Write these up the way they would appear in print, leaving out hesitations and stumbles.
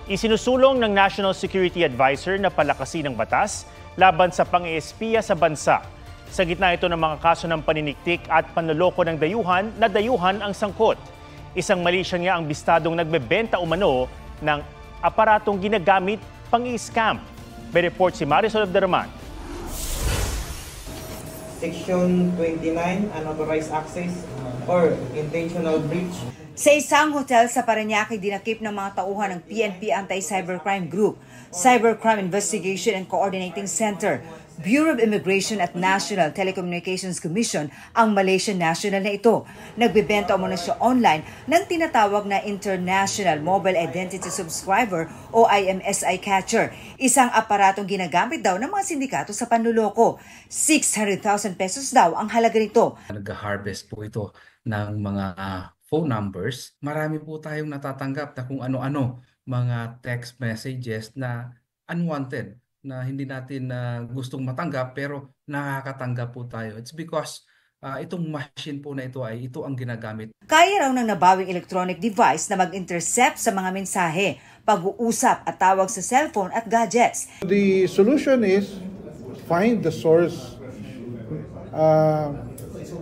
Isinusulong ng National Security Advisor na palakasin ang batas laban sa pang-eespiya sa bansa. Sa gitna ito ng mga kaso ng paniniktik at panloloko ng dayuhan na dayuhan ang sangkot. Isang Malaysia nga ang bistadong nagbebenta umano ng aparatong ginagamit pang-i-scam. May report si Marisol Abderrahman. Section 29, unauthorized access or intentional breach. Sa isang hotel sa Parañaque, dinakip ng mga tauhan ng PNP Anti-Cybercrime Group, Cybercrime Investigation and Coordinating Center, Bureau of Immigration at National Telecommunications Commission ang Malaysian national na ito. Nagbebenta umano siya online ng tinatawag na International Mobile Identity Subscriber o IMSI catcher. Isang aparatong ginagamit daw ng mga sindikato sa panluloko. 600,000 pesos daw ang halaga nito. Nag-harvest po ito ng mga phone numbers. Marami po tayong natatanggap na kung ano-ano mga text messages na unwanted, na hindi natin gustong matanggap pero nakakatanggap po tayo. It's because itong machine po na ito ang ginagamit. Kaya raw ng nabawing electronic device na mag-intercept sa mga mensahe, pag-uusap at tawag sa cellphone at gadgets. The solution is find the source.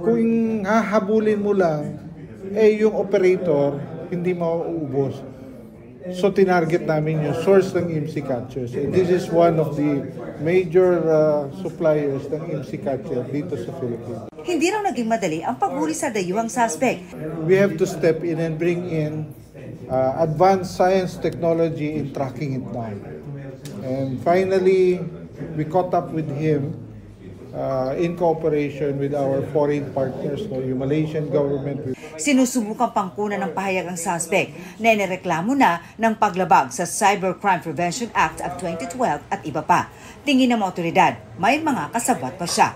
Kung hahabulin mo lang, yung operator hindi mauubos. So tinarget namin yung source ng IMSI catchers. And this is one of the major suppliers ng IMSI catcher dito sa Philippines. Hindi raw naging madali ang paghuli sa dayuhang suspect. We have to step in and bring in advanced science technology in tracking it down. And finally, we caught up with him in cooperation with our foreign partners, yung Malaysian government. Sinusubukan pangkunan ng pahayag ang suspect na inireklamo na ng paglabag sa Cybercrime Prevention Act of 2012 at iba pa. Tingin ng mga otoridad, may mga kasabwat pa siya.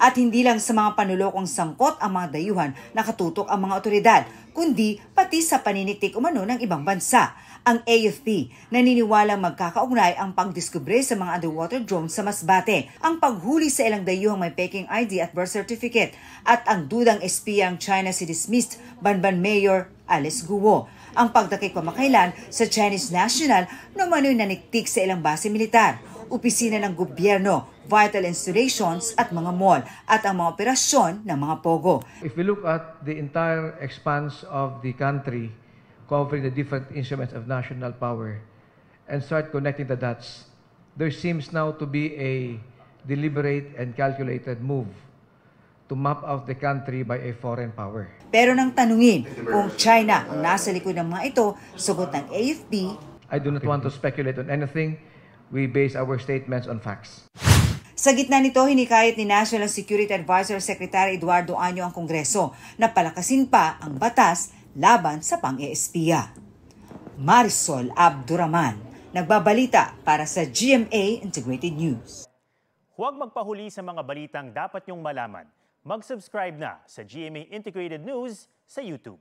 At hindi lang sa mga panulokong sangkot ang mga dayuhan nakatutok ang mga otoridad, kundi pati sa paniniktik umano ng ibang bansa. Ang AFP naniniwalang magkakaugnay ang pagdiskubre sa mga underwater drones sa Masbate, ang paghuli sa ilang dayuhang may peking ID at birth certificate, at ang dudang espiyang China si dismissed Banban Mayor Alice Guo. Ang pagdakip pamakailan sa Chinese national na umano'y naniktik sa ilang base militar, opisina ng gobyerno, vital installations at mga mall, at ang mga operasyon ng mga pogo. If we look at the entire expanse of the country, covering the different instruments of national power, and start connecting the dots, there seems now to be a deliberate and calculated move to map out the country by a foreign power. Pero nang tanungin kung China ang nasa likod ng mga ito, sagot ng AFP, I do not want to speculate on anything. We base our statements on facts. Sa gitna nito, hinikayat ni National Security Advisor Secretary Eduardo Año ang Kongreso na palakasin pa ang batas laban sa pang-eespiya. Marisol Abderrahman, nagbabalita para sa GMA Integrated News. Huwag magpahuli sa mga balitang dapat niyong malaman. Mag-subscribe na sa GMA Integrated News sa YouTube.